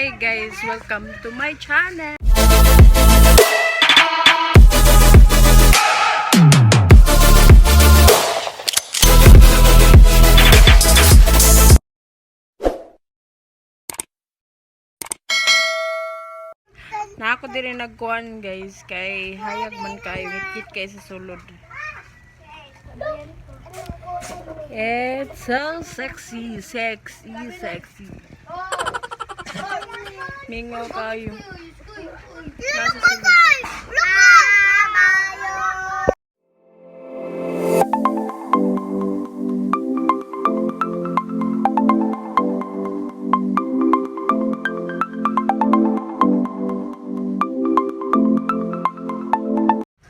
Hi guys, welcome to my channel. Na ako din nagkuhan guys, kay hayag man kayo, ngit kay sa sulod. It's so sexy, sexy, sexy. Mingaw kayo. Nasa sulod.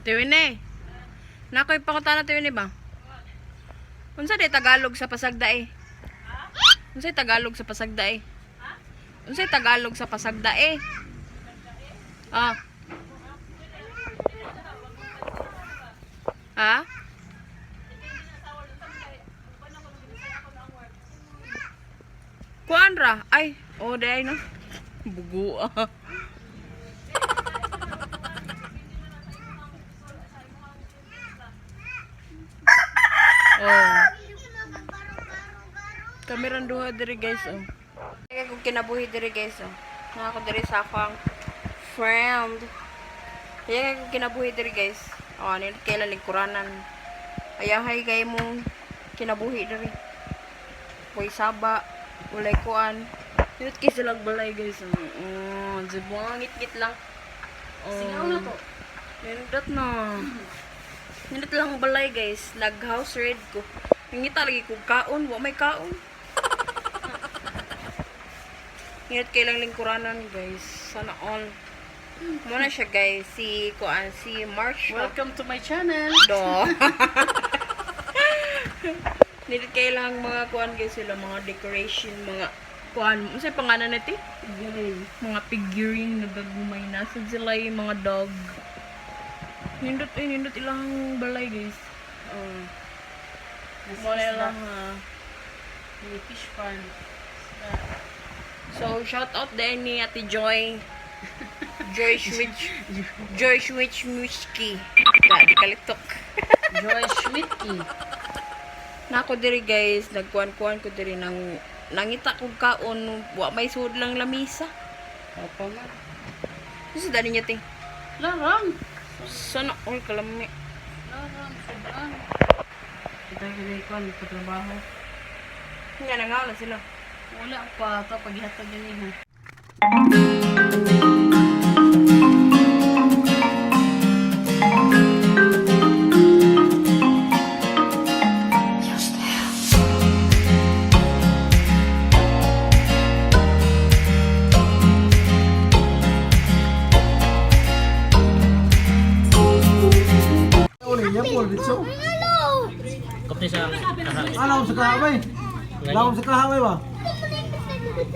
Tiwine. Nakoy pakutana tiwine ba? Unsa day Tagalog sa pasagdae? Unsay Tagalog sa pasagdae? Unsay Tagalog sa pasagdae? Ah. Ha? Kuan ra? Ay, oh day no. Bugo ah. Oh. Kamerang duha diri guys oh. Kaya kung kinabuhi diri guys oh. Na ako diri sa akong friend. Kaya kung kinabuhi diri guys. Oh, nila kailan lingkuranan. Ayahay kay mong kinabuhi diri. Koy saba, ulay kuan. Nila kay sila balay guys. Oh, zibongit-git lang. Oh. Singaw na to. Nindot na. Nindot lang balay guys. Nag-house raid ko. Ngita lagi ko kaon, wa may kaon. Nindot kay lang lingkuranan guys. Sana all. Muna siya guys, si March. Welcome to my channel. Do. Nindot kay lang mga kuan guys sila, mga decoration, mga kuan. Unsay pangalan nito? Mga figurine na gagumay na sila yung mga dog. Nindot ilang balay guys. Muna lang ha. Fish pan. So shout out din ni Ate Joy. Joy Schmitzki. Di kalitok. Joy Schmidtki. Nako diri guys, nagkuan-kuan ko diri nang nangita kog kaon, wa may sud lang lamisa. Apa man? Kasi dali niya ting. Larang. Sana all kalami. Larang. Sudan. Kita kinikuan sa trabaho. Nga nangaw na sila. Wala pa. Ito paghihatag yun ha. Alam sa kahamay. Alam sa kahamay ba?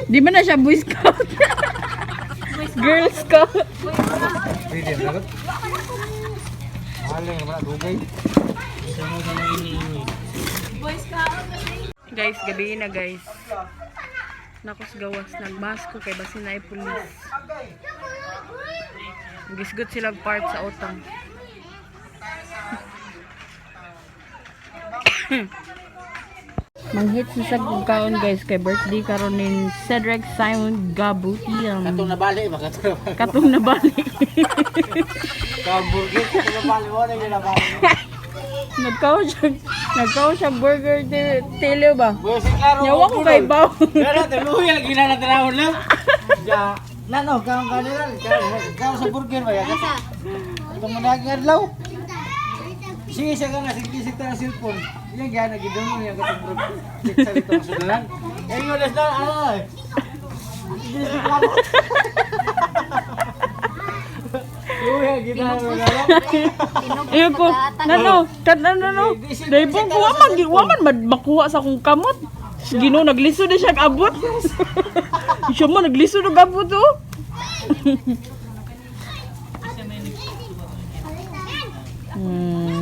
Di ba na siya Boy Scout? Girl Scout. Pwede na dapat. Aling wala dugay. Guys, gabi na guys. Nakos gawas nagmasko kay basin na pulis. Gisgot sila part sa utang. Manghit sa kaon guys kay birthday karon ni Cedric Simon Gabutian. Katong nabali ba katong? Katong nabali. Kaburger katong nabali mo na ginabali. Nagkaw siya burger tele ba? Busi klaro. Nyawa ko kay baw. Pero teluhi lagi na tanawon lang. Ja, nano kaon kanila. Kaon sa burger ba ya? Itong managing adlaw. Sige siya ka na, sige na cellphone. Yan gaya na gidong mo yung katong burger. Sa itong sudalan. Yan yung alas na, ano eh. Sige siya ka mo. Uy, gina mo na lang. Ayun ko, nano. Dahil po, waman makuha sa kong kamot. Gino, nagliso na siya abot. Siya mo, nagliso na abot oh.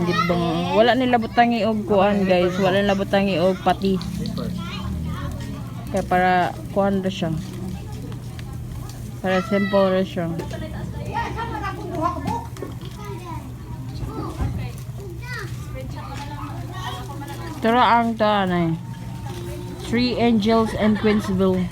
Gibang wala nila butangi og kuan guys, wala nila butangi og pati. Kaya para kuan ra siya. Para simple ra siya. Pero ang to ano eh. Three Angels and Queensville.